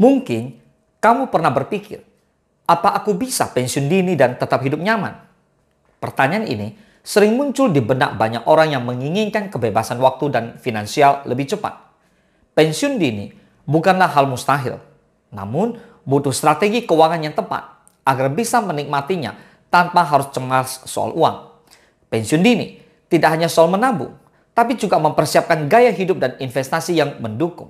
Mungkin kamu pernah berpikir, apa aku bisa pensiun dini dan tetap hidup nyaman? Pertanyaan ini sering muncul di benak banyak orang yang menginginkan kebebasan waktu dan finansial lebih cepat. Pensiun dini bukanlah hal mustahil, namun butuh strategi keuangan yang tepat agar bisa menikmatinya tanpa harus cemas soal uang. Pensiun dini tidak hanya soal menabung, tapi juga mempersiapkan gaya hidup dan investasi yang mendukung.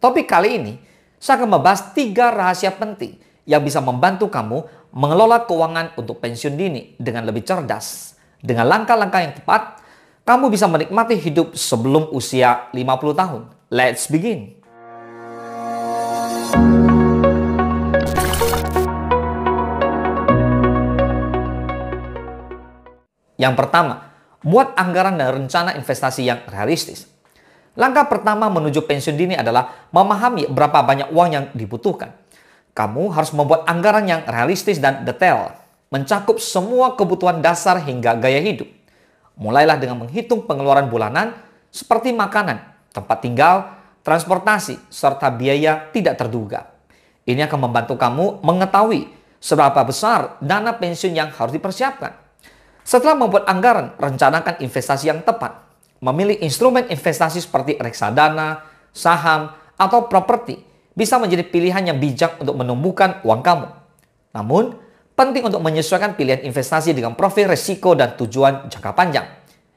Topik kali ini, saya akan membahas 3 rahasia penting yang bisa membantu kamu mengelola keuangan untuk pensiun dini dengan lebih cerdas. Dengan langkah-langkah yang tepat, kamu bisa menikmati hidup sebelum usia 50 tahun. Let's begin! Yang pertama, buat anggaran dan rencana investasi yang realistis. Langkah pertama menuju pensiun dini adalah memahami berapa banyak uang yang dibutuhkan. Kamu harus membuat anggaran yang realistis dan detail, mencakup semua kebutuhan dasar hingga gaya hidup. Mulailah dengan menghitung pengeluaran bulanan seperti makanan, tempat tinggal, transportasi, serta biaya tidak terduga. Ini akan membantu kamu mengetahui seberapa besar dana pensiun yang harus dipersiapkan. Setelah membuat anggaran, rencanakan investasi yang tepat. Memilih instrumen investasi seperti reksadana, saham, atau properti bisa menjadi pilihan yang bijak untuk menumbuhkan uang kamu. Namun, penting untuk menyesuaikan pilihan investasi dengan profil risiko dan tujuan jangka panjang.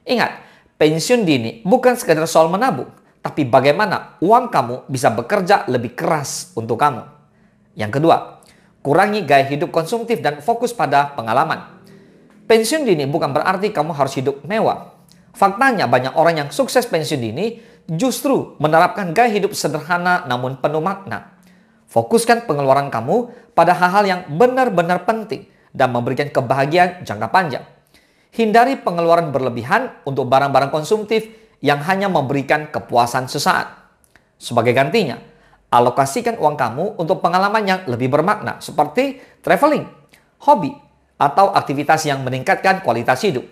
Ingat, pensiun dini bukan sekedar soal menabung, tapi bagaimana uang kamu bisa bekerja lebih keras untuk kamu. Yang kedua, kurangi gaya hidup konsumtif dan fokus pada pengalaman. Pensiun dini bukan berarti kamu harus hidup mewah. Faktanya banyak orang yang sukses pensiun dini justru menerapkan gaya hidup sederhana namun penuh makna. Fokuskan pengeluaran kamu pada hal-hal yang benar-benar penting dan memberikan kebahagiaan jangka panjang. Hindari pengeluaran berlebihan untuk barang-barang konsumtif yang hanya memberikan kepuasan sesaat. Sebagai gantinya, alokasikan uang kamu untuk pengalaman yang lebih bermakna seperti traveling, hobi, atau aktivitas yang meningkatkan kualitas hidup.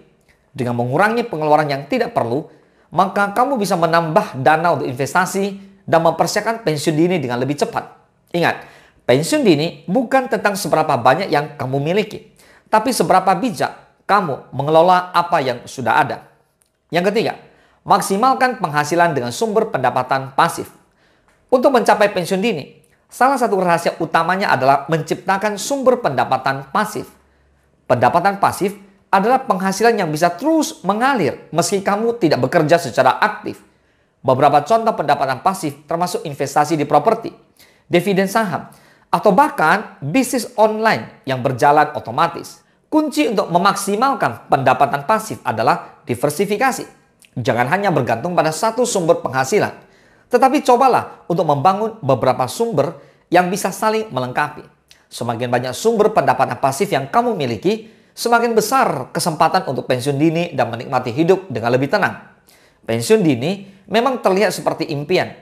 Dengan mengurangi pengeluaran yang tidak perlu, maka kamu bisa menambah dana untuk investasi dan mempersiapkan pensiun dini dengan lebih cepat. Ingat, pensiun dini bukan tentang seberapa banyak yang kamu miliki, tapi seberapa bijak kamu mengelola apa yang sudah ada. Yang ketiga, maksimalkan penghasilan dengan sumber pendapatan pasif. Untuk mencapai pensiun dini, salah satu rahasia utamanya adalah menciptakan sumber pendapatan pasif. Pendapatan pasif adalah penghasilan yang bisa terus mengalir meski kamu tidak bekerja secara aktif. Beberapa contoh pendapatan pasif termasuk investasi di properti, dividen saham, atau bahkan bisnis online yang berjalan otomatis. Kunci untuk memaksimalkan pendapatan pasif adalah diversifikasi. Jangan hanya bergantung pada satu sumber penghasilan, tetapi cobalah untuk membangun beberapa sumber yang bisa saling melengkapi. Semakin banyak sumber pendapatan pasif yang kamu miliki, semakin besar kesempatan untuk pensiun dini dan menikmati hidup dengan lebih tenang. Pensiun dini memang terlihat seperti impian,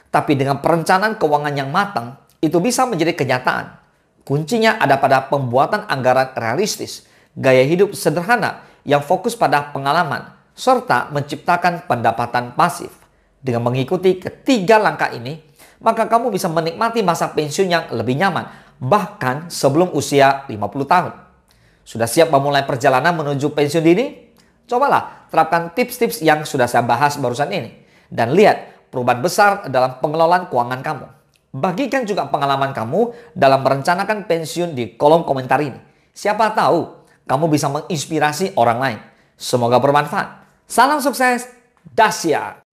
tapi dengan perencanaan keuangan yang matang, itu bisa menjadi kenyataan. Kuncinya ada pada pembuatan anggaran realistis, gaya hidup sederhana yang fokus pada pengalaman, serta menciptakan pendapatan pasif. Dengan mengikuti ketiga langkah ini, maka kamu bisa menikmati masa pensiun yang lebih nyaman, bahkan sebelum usia 50 tahun. Sudah siap memulai perjalanan menuju pensiun dini? Cobalah terapkan tips-tips yang sudah saya bahas barusan ini. Dan lihat perubahan besar dalam pengelolaan keuangan kamu. Bagikan juga pengalaman kamu dalam merencanakan pensiun di kolom komentar ini. Siapa tahu kamu bisa menginspirasi orang lain. Semoga bermanfaat. Salam sukses, Dasya!